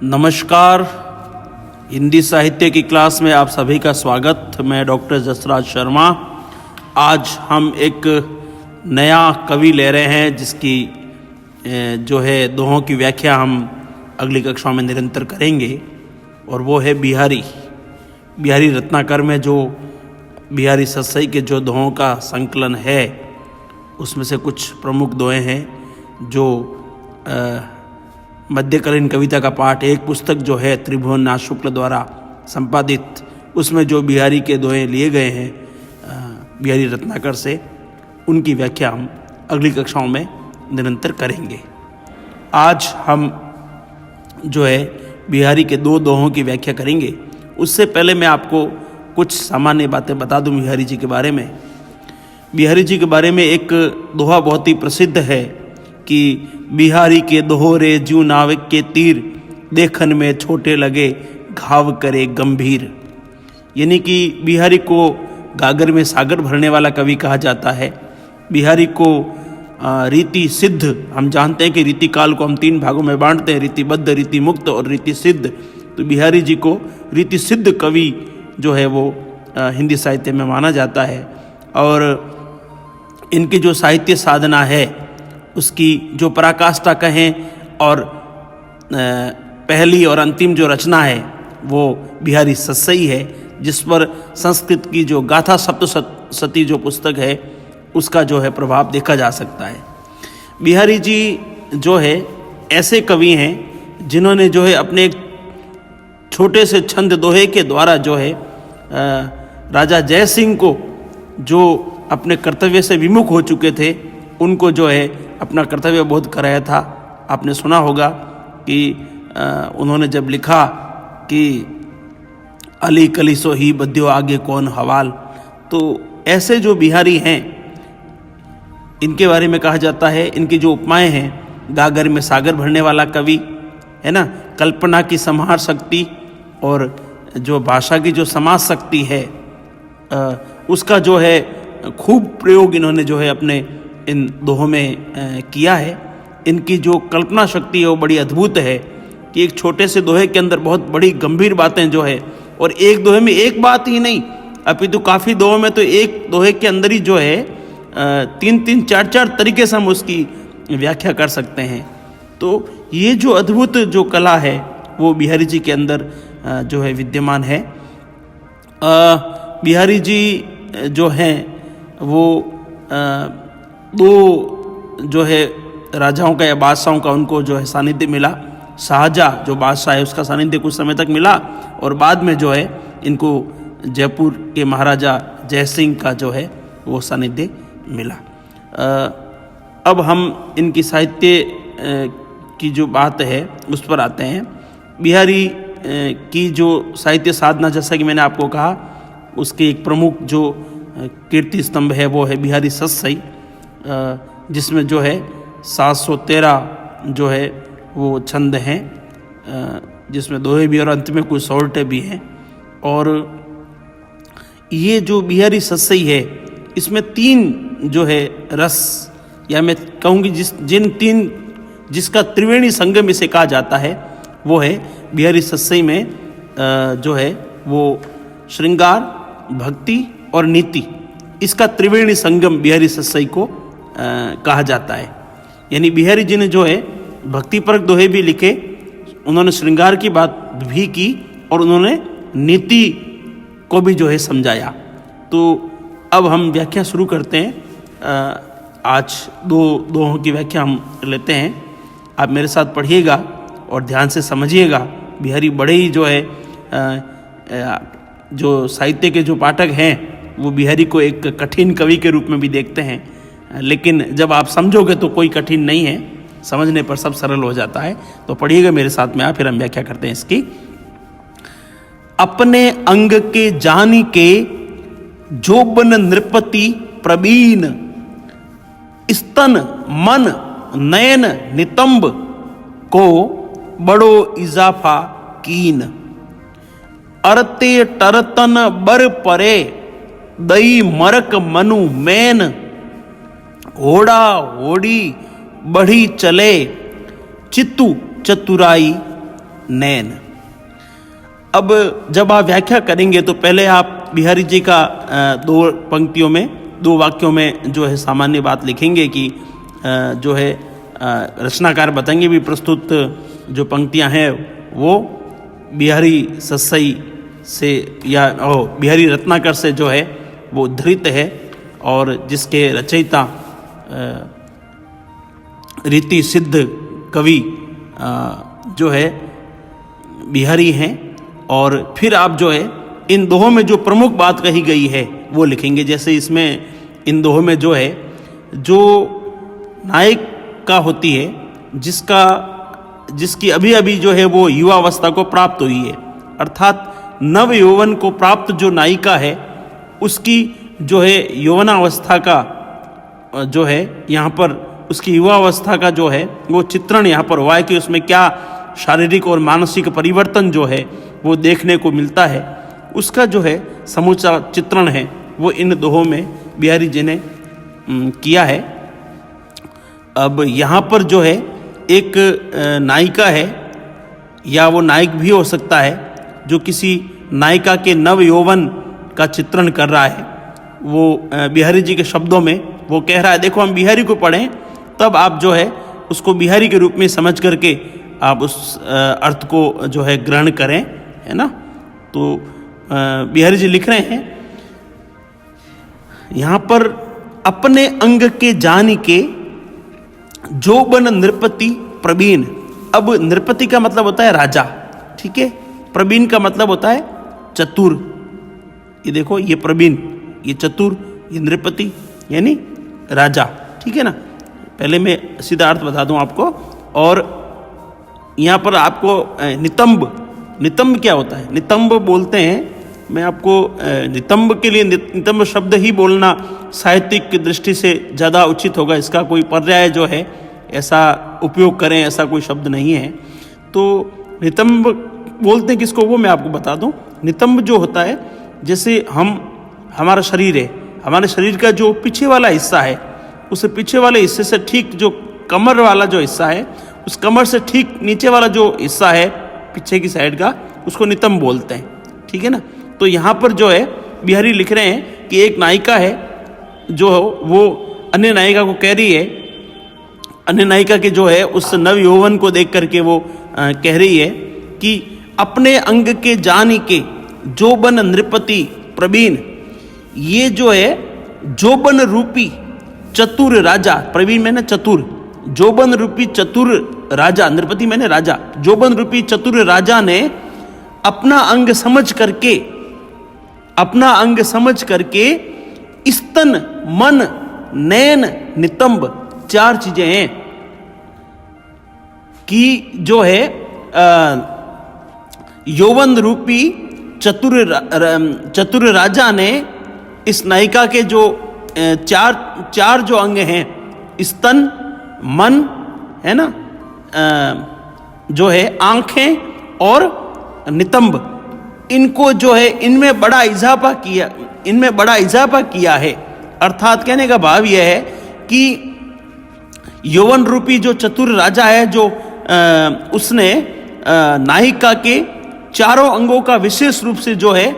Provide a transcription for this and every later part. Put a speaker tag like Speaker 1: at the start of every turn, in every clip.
Speaker 1: नमस्कार। हिंदी साहित्य की क्लास में आप सभी का स्वागत। मैं डॉक्टर जसराज शर्मा। आज हम एक नया कवि ले रहे हैं जिसकी जो है दोहों की व्याख्या हम अगली कक्षाओं में निरंतर करेंगे, और वो है बिहारी रत्नाकर में जो बिहारी सतसई के जो दोहों का संकलन है उसमें से कुछ प्रमुख दोहे हैं जो मध्यकालीन कविता का पाठ एक पुस्तक जो है त्रिभुवन नाथ शुक्ल द्वारा संपादित, उसमें जो बिहारी के दोहे लिए गए हैं बिहारी रत्नाकर से, उनकी व्याख्या हम अगली कक्षाओं में निरंतर करेंगे। आज हम जो है बिहारी के दो दोहों की व्याख्या करेंगे। उससे पहले मैं आपको कुछ सामान्य बातें बता दूं बिहारी जी के बारे में। बिहारी जी के बारे में एक दोहा बहुत ही प्रसिद्ध है कि बिहारी के दोहरे ज्यों नाविक के तीर, देखन में छोटे लगे घाव करे गंभीर। यानी कि बिहारी को गागर में सागर भरने वाला कवि कहा जाता है। बिहारी को रीति सिद्ध, हम जानते हैं कि रीति काल को हम तीन भागों में बांटते हैं, रीतिबद्ध, रीति मुक्त और रीति सिद्ध। तो बिहारी जी को रीति सिद्ध कवि जो है वो हिंदी साहित्य में माना जाता है। और इनकी जो साहित्य साधना है उसकी जो पराकाष्ठा कहें और पहली और अंतिम जो रचना है वो बिहारी सतसई है, जिस पर संस्कृत की जो गाथा सप्तशती जो पुस्तक है उसका जो है प्रभाव देखा जा सकता है। बिहारी जी जो है ऐसे कवि हैं जिन्होंने जो है अपने एक छोटे से छंद दोहे के द्वारा जो है राजा जय सिंह को, जो अपने कर्तव्य से विमुख हो चुके थे, उनको जो है अपना कर्तव्य बोध कराया था। आपने सुना होगा कि उन्होंने जब लिखा कि अली कली सो ही बद्यो आगे कौन हवाल, तो ऐसे जो बिहारी हैं इनके बारे में कहा जाता है, इनकी जो उपमाएं हैं, गागर में सागर भरने वाला कवि है ना, कल्पना की संहार शक्ति और जो भाषा की जो समाज शक्ति है उसका जो है खूब प्रयोग इन्होंने जो है अपने इन दोहों में किया है। इनकी जो कल्पना शक्ति है वो बड़ी अद्भुत है कि एक छोटे से दोहे के अंदर बहुत बड़ी गंभीर बातें जो है, और एक दोहे में एक बात ही नहीं अपितु काफ़ी दोहों में तो एक दोहे के अंदर ही जो है तीन चार तरीके से हम उसकी व्याख्या कर सकते हैं। तो ये जो अद्भुत जो कला है वो बिहारी जी के अंदर जो है विद्यमान है। बिहारी जी जो हैं वो दो जो है राजाओं का या बादशाहों का उनको जो है सानिध्य मिला। शाहजहाँ जो बादशाह है उसका सानिध्य कुछ समय तक मिला, और बाद में जो है इनको जयपुर के महाराजा जय सिंह का जो है वो सानिध्य मिला। अब हम इनकी साहित्य की जो बात है उस पर आते हैं। बिहारी की जो साहित्य साधना, जैसा कि मैंने आपको कहा, उसके एक प्रमुख जो कीर्ति स्तंभ है वो है बिहारी सतसई, जिसमें जो है 713 जो है वो छंद हैं, जिसमें दोहे भी और अंत में कुछ सौरठे भी हैं। और ये जो बिहारी सतसई है इसमें तीन जो है रस, या मैं कहूँगी जिसका त्रिवेणी संगम इसे कहा जाता है, वो है बिहारी सतसई में जो है वो श्रृंगार, भक्ति और नीति, इसका त्रिवेणी संगम बिहारी सतसई को कहा जाता है। यानी बिहारी जी ने जो है भक्तिपरक दोहे भी लिखे, उन्होंने श्रृंगार की बात भी की और उन्होंने नीति को भी जो है समझाया। तो अब हम व्याख्या शुरू करते हैं। आज दोहों की व्याख्या हम लेते हैं। आप मेरे साथ पढ़िएगा और ध्यान से समझिएगा। बिहारी बड़े ही जो है जो साहित्य के जो पाठक हैं वो बिहारी को एक कठिन कवि के रूप में भी देखते हैं, लेकिन जब आप समझोगे तो कोई कठिन नहीं है, समझने पर सब सरल हो जाता है। तो पढ़िएगा मेरे साथ में, फिर हम व्याख्या करते हैं इसकी। अपने अंग के जानी के जोबन नृपति प्रवीण, स्तन मन नयन नितंब को बड़ो इजाफा कीन। अरते टरतन बर परे दई मरक मनु मैन, होड़ा होड़ी बढ़ी चले चित्तु चतुराई नैन। अब जब आप व्याख्या करेंगे तो पहले आप बिहारी जी का दो पंक्तियों में, दो वाक्यों में जो है सामान्य बात लिखेंगे कि जो है रचनाकार बताएंगे भी प्रस्तुत जो पंक्तियां हैं वो बिहारी सस्सई से या बिहारी रत्नाकर से जो है वो उद्धृत है और जिसके रचयिता रीति सिद्ध कवि जो है बिहारी हैं। और फिर आप जो है इन दोहों में जो प्रमुख बात कही गई है वो लिखेंगे। जैसे इसमें इन दोहों में जो है जो नायिका होती है जिसकी अभी अभी जो है वो युवावस्था को प्राप्त हुई है, अर्थात नव यौवन को प्राप्त जो नायिका है उसकी जो है यौवनावस्था का जो है यहाँ पर उसकी युवावस्था का जो है वो चित्रण यहाँ पर हुआ है कि उसमें क्या शारीरिक और मानसिक परिवर्तन जो है वो देखने को मिलता है, उसका जो है समूचा चित्रण है वो इन दोहों में बिहारी जी ने किया है। अब यहाँ पर जो है एक नायिका है या वो नायक भी हो सकता है जो किसी नायिका के नव यौवन का चित्रण कर रहा है। वो बिहारी जी के शब्दों में वो कह रहा है, देखो हम बिहारी को पढ़ें तब आप जो है उसको बिहारी के रूप में समझ करके आप उस अर्थ को जो है ग्रहण करें, है ना। तो बिहारी जी लिख रहे हैं यहाँ पर, अपने अंग के जानी के जो बन नृपति प्रवीण। अब नृपति का मतलब होता है राजा, ठीक है। प्रवीण का मतलब होता है चतुर। ये देखो, ये प्रवीण, ये चतुर, ये नृपति यानी राजा, ठीक है ना। पहले मैं सीधा अर्थ बता दूं आपको। और यहाँ पर आपको नितंब क्या होता है, नितंब बोलते हैं। मैं आपको नितंब के लिए नितंब शब्द ही बोलना साहित्यिक की दृष्टि से ज़्यादा उचित होगा। इसका कोई पर्याय जो है ऐसा उपयोग करें, ऐसा कोई शब्द नहीं है। तो नितंब बोलते हैं किसको, वो मैं आपको बता दूं। नितंब जो होता है, जैसे हमारा शरीर है, हमारे शरीर का जो पीछे वाला हिस्सा है, उस पीछे वाले हिस्से से ठीक जो कमर वाला जो हिस्सा है, उस कमर से ठीक नीचे वाला जो हिस्सा है पीछे की साइड का, उसको नितंब बोलते हैं, ठीक है ना। तो यहाँ पर जो है बिहारी लिख रहे हैं कि एक नायिका है जो वो अन्य नायिका को कह रही है, अन्य नायिका के जो है उस नव यौवन को देख करके वो कह रही है कि अपने अंग के जानी के जोबन नृपति प्रवीण। ये जो है जोबन रूपी चतुर राजा, प्रवीण मैंने चतुर, जोबन रूपी चतुर राजा, नृपति मैंने राजा, जोबन रूपी चतुर राजा ने अपना अंग समझ करके स्तन मन नैन नितंब, चार चीजें हैं कि जो है यौवन रूपी चतुर राजा ने इस नायिका के जो चार जो अंग हैं, स्तन, मन, है ना, जो है आंखें और नितंब, इनको जो है इनमें बड़ा इजाफा किया है। अर्थात कहने का भाव यह है कि यौवन रूपी जो चतुर राजा है, जो उसने नायिका के चारों अंगों का विशेष रूप से जो है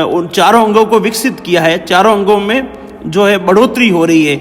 Speaker 1: उन चारों अंगों को विकसित किया है। चारों अंगों में जो है बढ़ोतरी हो रही है,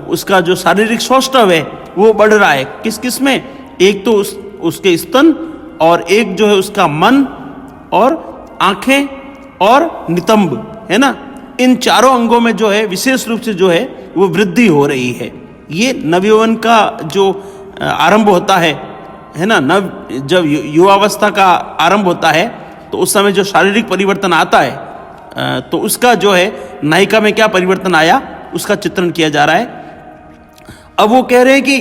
Speaker 1: उसका जो शारीरिक सौष्ठव है वो बढ़ रहा है। किस किस में, एक तो उसके स्तन, और एक जो है उसका मन और आंखें और नितंब, है ना। इन चारों अंगों में जो है विशेष रूप से जो है वो वृद्धि हो रही है। ये नवयौवन का जो आरंभ होता है ना, जब युवावस्था का आरंभ होता है तो उस समय जो शारीरिक परिवर्तन आता है, तो उसका जो है नायिका में क्या परिवर्तन आया उसका चित्रण किया जा रहा है। अब वो कह रहे हैं कि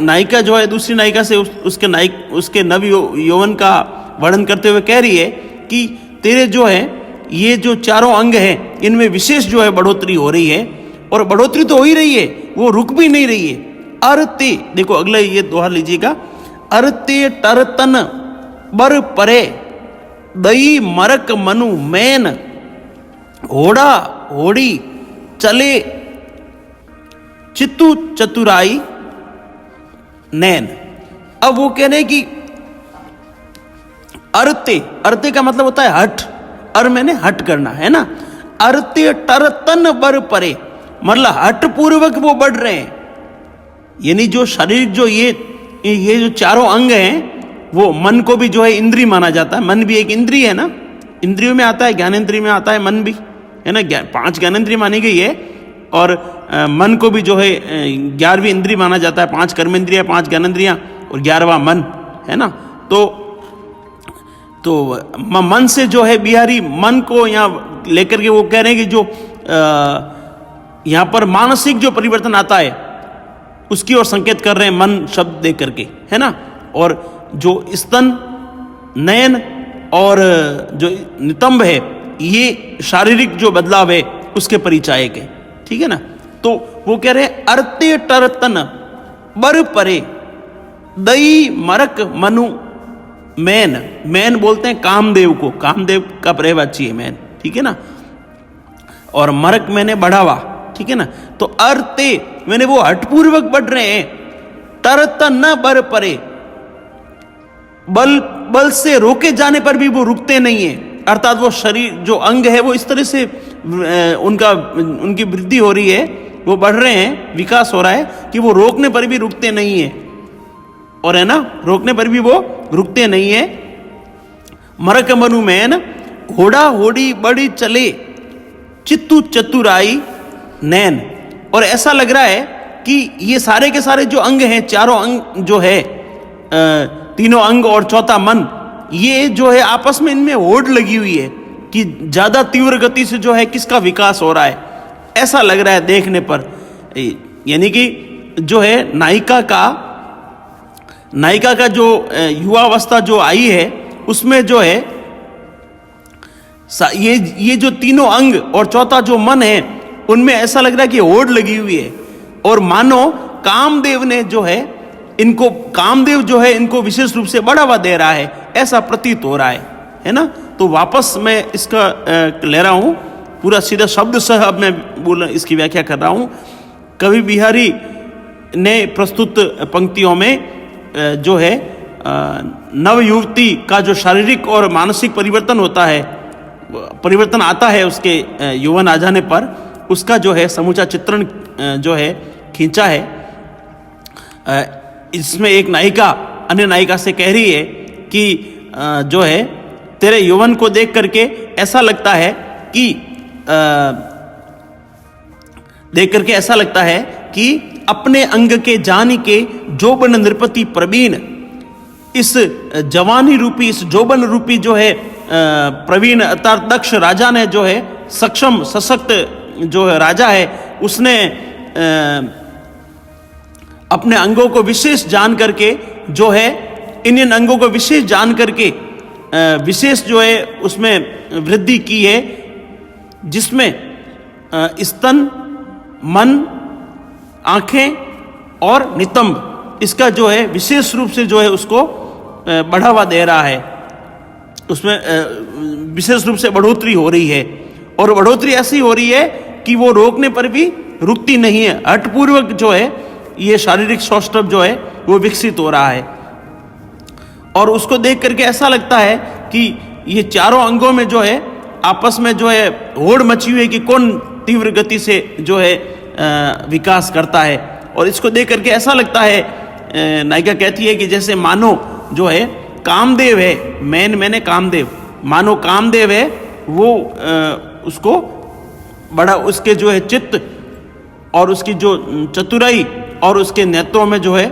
Speaker 1: नायिका जो है दूसरी नायिका से उसके नव यौवन का वर्णन करते हुए कह रही है कि तेरे जो है ये जो चारों अंग हैं इनमें विशेष जो है बढ़ोतरी हो रही है, और बढ़ोतरी तो हो ही रही है, वो रुक भी नहीं रही है। अरते, देखो अगला ये दोहा लीजिएगा, अरते टरतन बर परे दई मरक मनु मैन होड़ा होड़ी चले चित्तू चतुराई नैन। अब वो कह रहे कि अर्ते, अर्ते का मतलब होता है हठ, अर मैंने हट करना है ना। अर्ते टर तन बर परे, मतलब हठ पूर्वक वो बढ़ रहे हैं। यानी जो शरीर जो ये जो चारों अंग हैं, वो मन को भी जो है इंद्रिय माना जाता है। मन भी एक इंद्रिय है ना, इंद्रियों में आता है, ज्ञानेंद्रिय में आता है मन भी, है ना। 5 ज्ञानेंद्रिय मानी गई है, और मन को भी जो है 11वीं इंद्रिय माना जाता है। 5 कर्मेंद्रियां, 5 ज्ञानेंद्रियां और 11वां मन, है ना। तो मन से जो है बिहारी मन को यहाँ लेकर के वो कह रहे हैं कि जो यहाँ पर मानसिक जो परिवर्तन आता है उसकी ओर संकेत कर रहे हैं मन शब्द दे करके, है ना। और जो स्तन, नयन और जो नितंब है, ये शारीरिक जो बदलाव है उसके परिचायक है, ठीक है ना। तो वो कह रहे हैं अर्ते टर तन बर परे दई मरक मनु मैन। मैन बोलते हैं कामदेव को, कामदेव का पर्यायवाची है मैन, ठीक है ना। और मरक मैंने बढ़ावा, ठीक है ना। तो अर्ते मैंने वो हठपूर्वक बढ़ रहे हैं, तरत न बर परे, बल से रोके जाने पर भी वो रुकते नहीं है। अर्थात वो शरीर जो अंग है वो इस तरह से उनकी वृद्धि हो रही है, वो बढ़ रहे हैं, विकास हो रहा है कि वो रोकने पर भी रुकते नहीं है। और है ना, रोकने पर भी वो रुकते नहीं है। मरक मनु मैन घोड़ा होड़ी बड़ी चले चित्तू चतुराई नैन। और ऐसा लग रहा है कि ये सारे के सारे जो अंग हैं, चारों अंग जो है, तीनों अंग और चौथा मन, ये जो है आपस में इनमें होड़ लगी हुई है कि ज्यादा तीव्र गति से जो है किसका विकास हो रहा है, ऐसा लग रहा है देखने पर। यानी कि जो है नायिका का जो युवावस्था जो आई है उसमें जो है ये जो तीनों अंग और चौथा जो मन है उनमें ऐसा लग रहा है कि होड़ लगी हुई है। और मानो कामदेव जो है इनको विशेष रूप से बढ़ावा दे रहा है, ऐसा प्रतीत हो रहा है ना। तो वापस मैं इसका ले रहा हूं पूरा सीधा शब्द सह, अब मैं इसकी व्याख्या कर रहा हूं। कवि बिहारी ने प्रस्तुत पंक्तियों में जो है नव युवती का जो शारीरिक और मानसिक परिवर्तन आता है उसके यौवन आ जाने पर, उसका जो है समूचा चित्रण जो है खींचा है। इसमें एक नायिका अन्य नायिका से कह रही है कि जो है तेरे यौवन को देख करके ऐसा लगता है कि अपने अंग के जानी के जोबन नृपति प्रवीण, इस जवानी रूपी, इस जोबन रूपी जो है प्रवीण अर्थात दक्ष राजा ने जो है, सक्षम सशक्त जो है राजा है, उसने अपने अंगों को विशेष जान करके जो है इन अंगों को विशेष जान करके विशेष जो है उसमें वृद्धि की है, जिसमें स्तन, मन, आंखें और नितंब, इसका जो है विशेष रूप से जो है उसको बढ़ावा दे रहा है, उसमें विशेष रूप से बढ़ोतरी हो रही है। और बढ़ोतरी ऐसी हो रही है कि वो रोकने पर भी रुकती नहीं है, हठपूर्वक जो है ये शारीरिक सौष्ठव जो है वो विकसित हो रहा है। और उसको देख करके ऐसा लगता है कि ये चारों अंगों में जो है आपस में जो है होड़ मची हुई है कि कौन तीव्र गति से जो है विकास करता है। और इसको देख करके ऐसा लगता है, नायिका कहती है कि जैसे मानो जो है कामदेव है, मैंने कामदेव, मानो कामदेव है वो उसको बड़ा, उसके जो है चित्त और उसकी जो चतुराई और उसके नेत्रों में जो है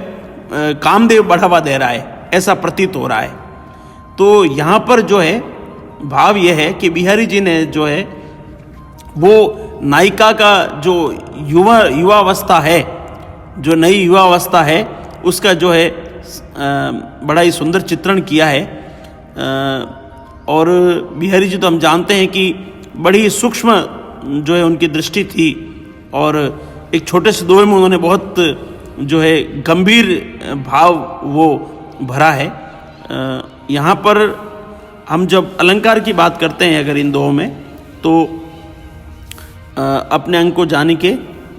Speaker 1: कामदेव बढ़ावा दे रहा है, ऐसा प्रतीत हो रहा है। तो यहाँ पर जो है भाव यह है कि बिहारी जी ने जो है वो नायिका का जो युवावस्था है, जो नई युवावस्था है, उसका जो है बड़ा ही सुंदर चित्रण किया है। और बिहारी जी तो हम जानते हैं कि बड़ी सूक्ष्म जो है उनकी दृष्टि थी, और एक छोटे से दोहे में उन्होंने बहुत जो है गंभीर भाव वो भरा है। यहाँ पर हम जब अलंकार की बात करते हैं अगर इन दोहों में, तो अपने अंग को जाने के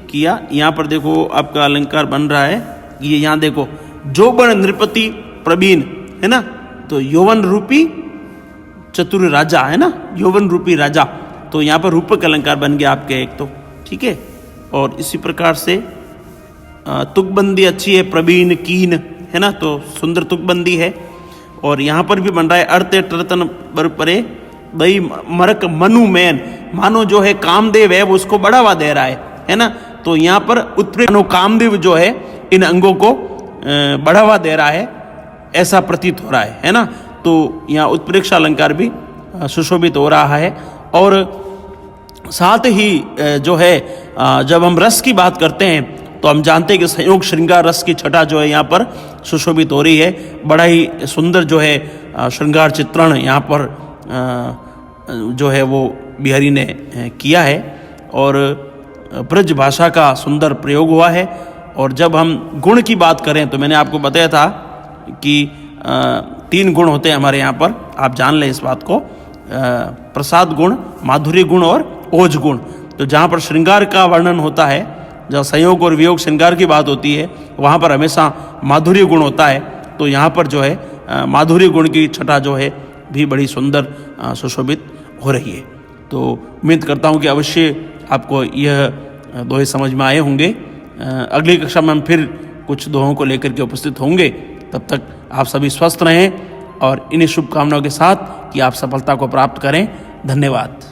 Speaker 1: किया, यहाँ पर देखो आपका अलंकार बन रहा है, ये यहाँ देखो जोबन नृपति प्रवीण, है ना। तो यौवन रूपी चतुर राजा है ना, यौवन रूपी राजा, तो यहाँ पर रूपक अलंकार बन गया आपके एक तो, ठीक है। और इसी प्रकार से तुकबंदी अच्छी है, प्रवीण कीन है ना, तो सुंदर तुकबंदी है। और यहाँ पर भी बन रहा है अर्ते टरतन परे दई मरक मनु मैन, मानो जो है कामदेव है वो उसको बढ़ावा दे रहा है ना। तो यहाँ पर उत्प्रेक्षो कामदेव जो है इन अंगों को बढ़ावा दे रहा है, ऐसा प्रतीत हो रहा है ना। तो यहाँ उत्प्रेक्षा अलंकार भी सुशोभित हो रहा है। और साथ ही जो है जब हम रस की बात करते हैं तो हम जानते हैं कि संयोग श्रृंगार रस की छटा जो है यहाँ पर सुशोभित हो रही है। बड़ा ही सुंदर जो है श्रृंगार चित्रण यहाँ पर जो है वो बिहारी ने किया है और ब्रज भाषा का सुंदर प्रयोग हुआ है। और जब हम गुण की बात करें तो मैंने आपको बताया था कि 3 गुण होते हैं हमारे यहाँ पर, आप जान लें इस बात को, प्रसाद गुण, माधुर्य गुण और ओज गुण। तो जहाँ पर श्रृंगार का वर्णन होता है, जहाँ संयोग और वियोग श्रृंगार की बात होती है, वहाँ पर हमेशा माधुर्य गुण होता है। तो यहाँ पर जो है माधुर्य गुण की छटा जो है भी बड़ी सुंदर सुशोभित हो रही है। तो उम्मीद करता हूँ कि अवश्य आपको यह दोहे समझ में आए होंगे। अगली कक्षा में हम फिर कुछ दोहों को लेकर के उपस्थित होंगे। तब तक आप सभी स्वस्थ रहें और इन्हीं शुभकामनाओं के साथ कि आप सफलता को प्राप्त करें। धन्यवाद।